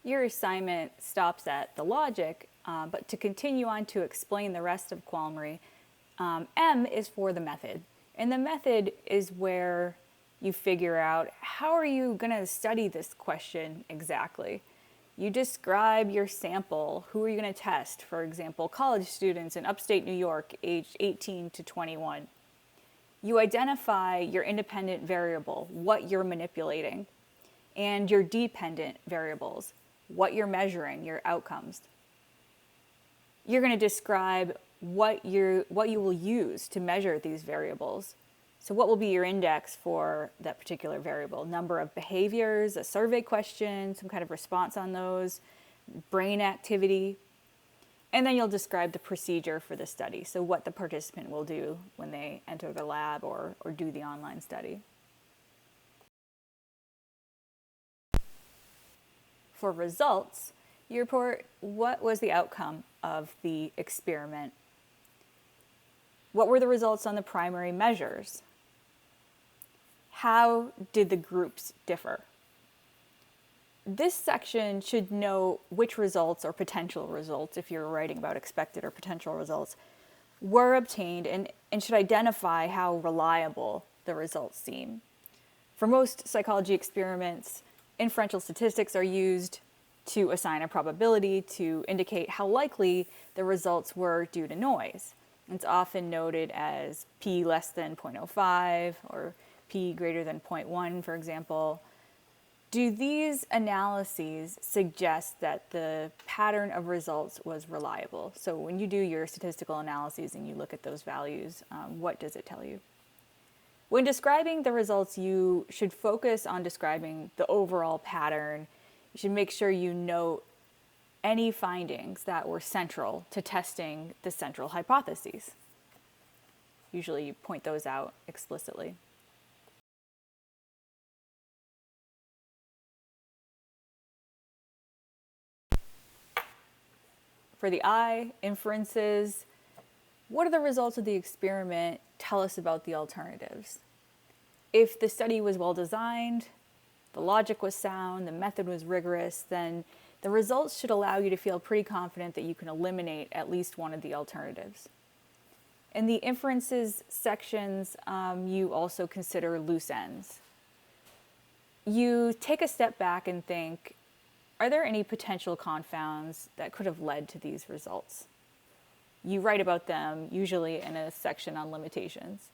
your assignment stops at the logic, but to continue on to explain the rest of Qualmary, M is for the method. And the method is where you figure out how are you going to study this question exactly. You describe your sample. Who are you going to test? For example, college students in upstate New York, aged 18 to 21. You identify your independent variable, what you're manipulating, and your dependent variables, what you're measuring, your outcomes. You're going to describe what you will use to measure these variables. So what will be your index for that particular variable? Number of behaviors, a survey question, some kind of response on those, brain activity. And then you'll describe the procedure for the study, so what the participant will do when they enter the lab or do the online study. For results, you report what was the outcome of the experiment. What were the results on the primary measures? How did the groups differ? This section should know which results or potential results, if you're writing about expected or potential results, were obtained and should identify how reliable the results seem. For most psychology experiments, inferential statistics are used to assign a probability to indicate how likely the results were due to noise. It's often noted as p less than 0.05 or p greater than 0.1, for example. Do these analyses suggest that the pattern of results was reliable? So when you do your statistical analyses and you look at those values, what does it tell you? When describing the results, you should focus on describing the overall pattern. You should make sure you note any findings that were central to testing the central hypotheses. Usually you point those out explicitly. For the I, inferences, what are the results of the experiment? Tell us about the alternatives. If the study was well designed, the logic was sound, the method was rigorous, then the results should allow you to feel pretty confident that you can eliminate at least one of the alternatives. In the inferences sections, you also consider loose ends. You take a step back and think, are there any potential confounds that could have led to these results? You write about them, usually in a section on limitations.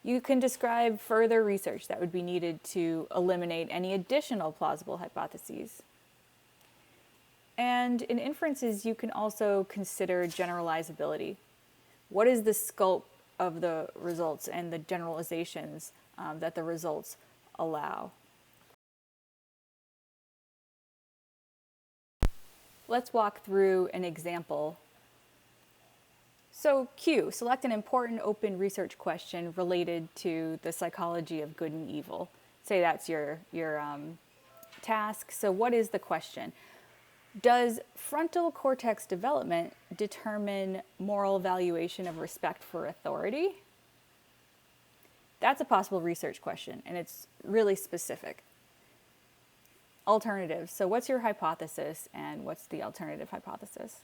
You can describe further research that would be needed to eliminate any additional plausible hypotheses. And in inferences, you can also consider generalizability. What is the scope of the results and the generalizations that the results allow? Let's walk through an example. So Q, select an important open research question related to the psychology of good and evil. Say that's your task. So what is the question? Does frontal cortex development determine moral evaluation of respect for authority? That's a possible research question, and it's really specific. Alternatives. So what's your hypothesis and what's the alternative hypothesis?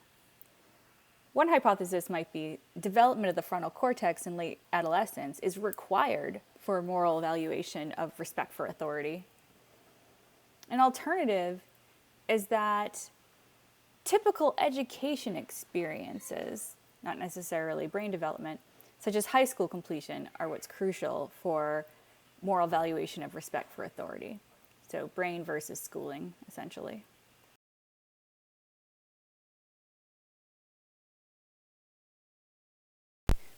One hypothesis might be development of the frontal cortex in late adolescence is required for moral evaluation of respect for authority. An alternative is that typical education experiences, not necessarily brain development, such as high school completion, are what's crucial for moral evaluation of respect for authority. So brain versus schooling, essentially.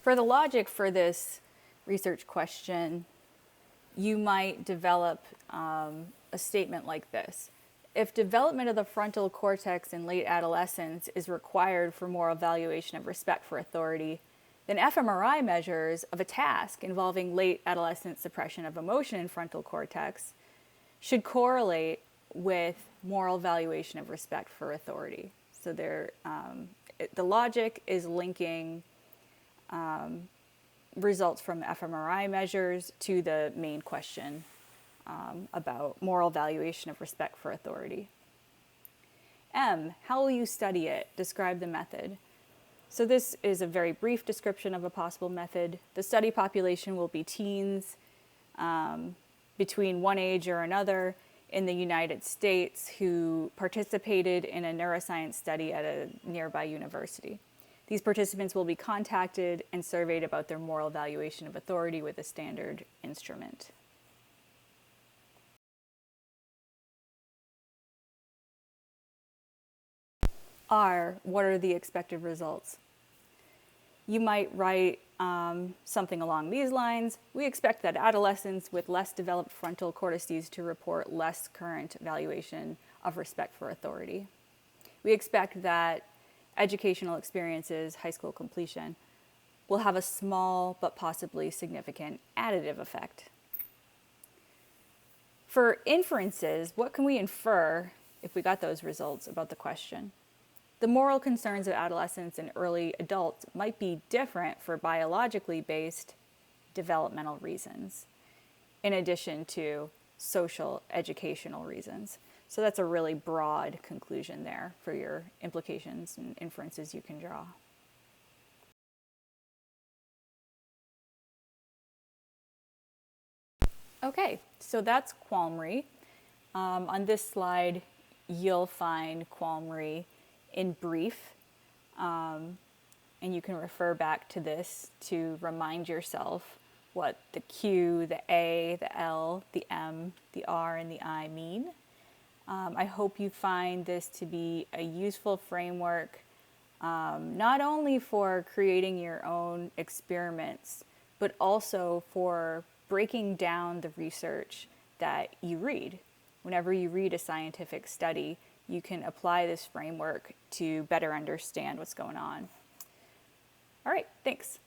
For the logic for this research question, you might develop a statement like this. If development of the frontal cortex in late adolescence is required for moral evaluation of respect for authority, then fMRI measures of a task involving late adolescent suppression of emotion in frontal cortex should correlate with moral evaluation of respect for authority. So the logic is linking results from fMRI measures to the main question about moral evaluation of respect for authority. M, how will you study it? Describe the method. So this is a very brief description of a possible method. The study population will be teens between one age or another in the United States who participated in a neuroscience study at a nearby university. These participants will be contacted and surveyed about their moral evaluation of authority with a standard instrument. R, what are the expected results? You might write something along these lines. We expect that adolescents with less developed frontal cortices to report less current evaluation of respect for authority. We expect that educational experiences, high school completion, will have a small but possibly significant additive effect. For inferences, what can we infer if we got those results about the question? The moral concerns of adolescents and early adults might be different for biologically based developmental reasons, in addition to social, educational reasons. So that's a really broad conclusion there for your implications and inferences you can draw. Okay, so that's qualmry. On this slide, you'll find qualmry in brief, and you can refer back to this to remind yourself what the Q, the A, the L, the M, the R, and the I mean. I hope you find this to be a useful framework, not only for creating your own experiments, but also for breaking down the research that you read. Whenever you read a scientific study, you can apply this framework to better understand what's going on. All right, thanks.